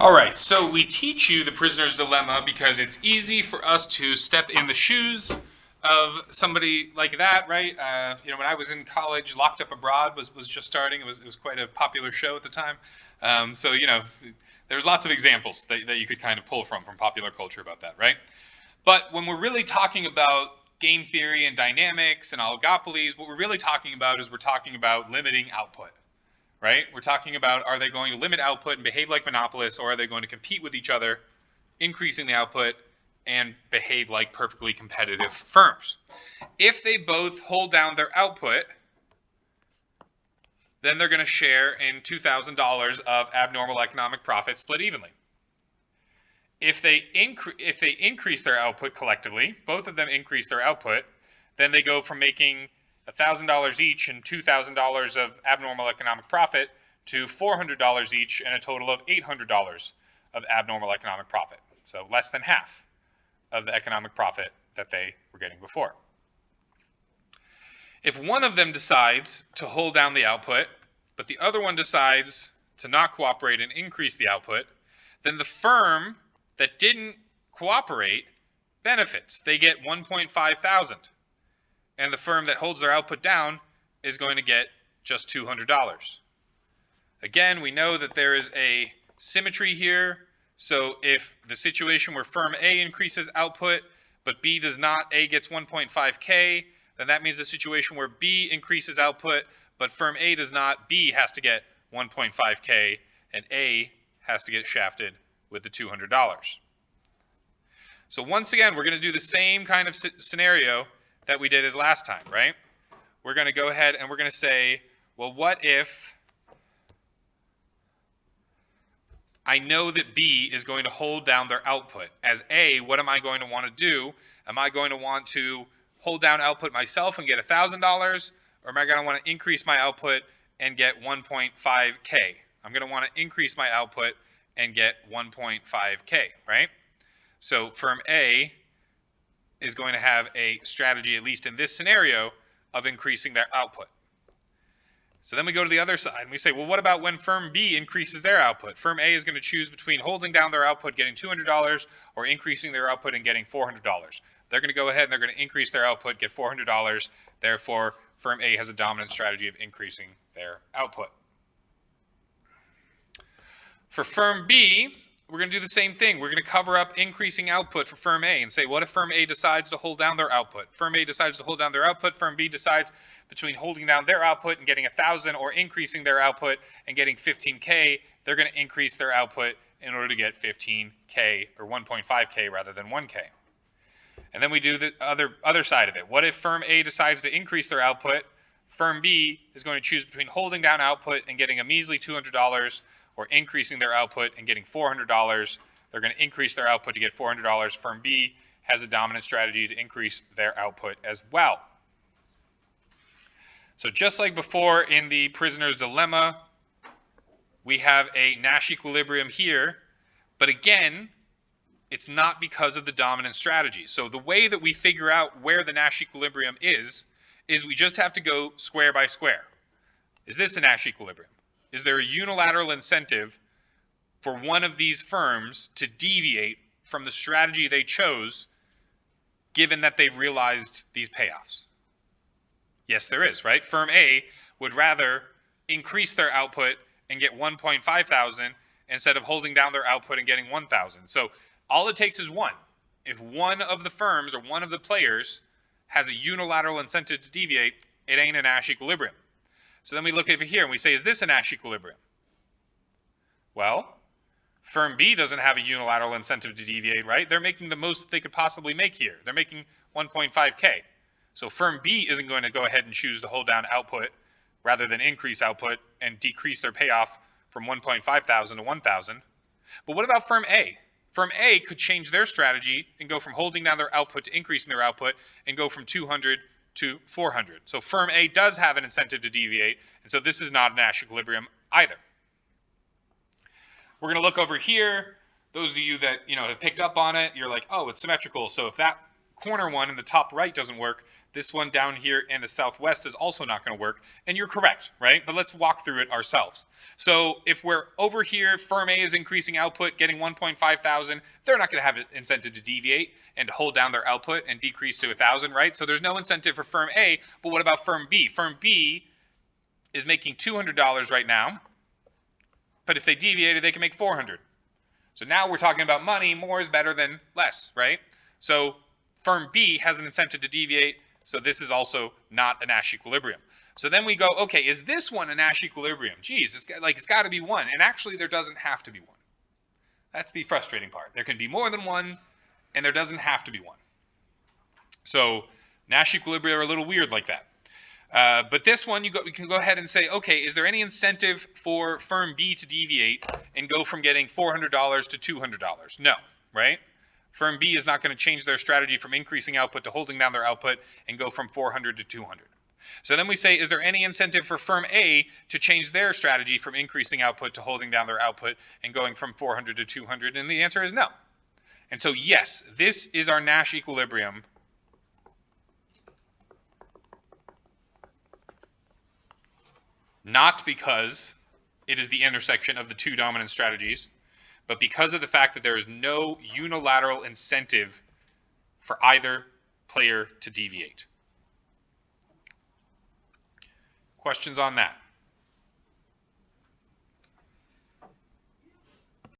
All right, so we teach you the prisoner's dilemma because it's easy for us to step in the shoes of somebody like that, right? When I was in college, Locked Up Abroad was just starting. It was quite a popular show at the time. There's lots of examples that you could kind of pull from popular culture about that, right? But when we're really talking about game theory and dynamics and oligopolies, what we're really talking about is we're talking about limiting output. Right? We're talking about, are they going to limit output and behave like monopolists, or are they going to compete with each other, increasing the output and behave like perfectly competitive firms? If they both hold down their output, then they're going to share in $2,000 of abnormal economic profit split evenly. If they increase their output collectively, both of them increase their output, then they go from making $1,000 each and $2,000 of abnormal economic profit to $400 each and a total of $800 of abnormal economic profit. So less than half of the economic profit that they were getting before. If one of them decides to hold down the output, but the other one decides to not cooperate and increase the output, then the firm that didn't cooperate benefits. They get $1,500. And the firm that holds their output down is going to get just $200. Again, we know that there is a symmetry here. So if the situation where firm A increases output, but B does not, A gets 1.5K, then that means the situation where B increases output, but firm A does not, B has to get 1.5K, and A has to get shafted with the $200. So once again, we're going to do the same kind of scenario that we did as last time, right? We're going to go ahead and we're going to say, well, what if I know that B is going to hold down their output? As A, what am I going to want to do? Am I going to want to hold down output myself and get $1,000? Or am I going to want to increase my output and get 1.5K? I'm going to want to increase my output and get 1.5K, right? So firm A is going to have a strategy, at least in this scenario, of increasing their output. So then we go to the other side and we say, well, what about when firm B increases their output? Firm A is going to choose between holding down their output, getting $200, or increasing their output and getting $400. They're going to go ahead and they're going to increase their output, get $400. Therefore, firm A has a dominant strategy of increasing their output. For firm B, we're going to do the same thing. We're going to cover up increasing output for firm A and say, what if firm A decides to hold down their output? Firm A decides to hold down their output. Firm B decides between holding down their output and getting 1,000 or increasing their output and getting 15K. They're going to increase their output in order to get 15K or 1.5K rather than 1K. And then we do the other side of it. What if firm A decides to increase their output? Firm B is going to choose between holding down output and getting a measly $200 or increasing their output and getting $400. They're going to increase their output to get $400. Firm B has a dominant strategy to increase their output as well. So just like before in the prisoner's dilemma, we have a Nash equilibrium here, but again, it's not because of the dominant strategy. So the way that we figure out where the Nash equilibrium is we just have to go square by square. Is this a Nash equilibrium? Is there a unilateral incentive for one of these firms to deviate from the strategy they chose, given that they've realized these payoffs? Yes, there is, right? Firm A would rather increase their output and get 1.5 instead of holding down their output and getting 1,000. So all it takes is one. If one of the firms or one of the players has a unilateral incentive to deviate, it ain't a Nash equilibrium. So then we look over here and we say, is this a Nash equilibrium? Well, firm B doesn't have a unilateral incentive to deviate, right? They're making the most that they could possibly make here. They're making 1.5K. So firm B isn't going to go ahead and choose to hold down output rather than increase output and decrease their payoff from 1.5 to 1,000. But what about firm A? Firm A could change their strategy and go from holding down their output to increasing their output and go from 200 to 400. So firm A does have an incentive to deviate, and so this is not a Nash equilibrium either. We're going to look over here. Those of you that have picked up on it, you're like, oh, it's symmetrical. So if that corner one in the top right doesn't work. This one down here in the southwest is also not going to work. And you're correct, right? But let's walk through it ourselves. So if we're over here, firm A is increasing output, getting 1.5 thousand, they're not going to have an incentive to deviate and hold down their output and decrease to 1,000, right? So there's no incentive for firm A. But what about firm B? Firm B is making $200 right now. But if they deviated, they can make 400. So now we're talking about money. More is better than less, right? So firm B has an incentive to deviate. So this is also not a Nash equilibrium. So then we go, okay, is this one a Nash equilibrium? Geez, it's got to be one. And actually, there doesn't have to be one. That's the frustrating part. There can be more than one, and there doesn't have to be one. So Nash equilibria are a little weird like that. But this one, we can go ahead and say, okay, is there any incentive for firm B to deviate and go from getting $400 to $200? No, right? Firm B is not going to change their strategy from increasing output to holding down their output and go from 400 to 200. So then we say, is there any incentive for firm A to change their strategy from increasing output to holding down their output and going from 400 to 200? And the answer is no. And so, yes, this is our Nash equilibrium. Not because it is the intersection of the two dominant strategies, but because of the fact that there is no unilateral incentive for either player to deviate. Questions on that?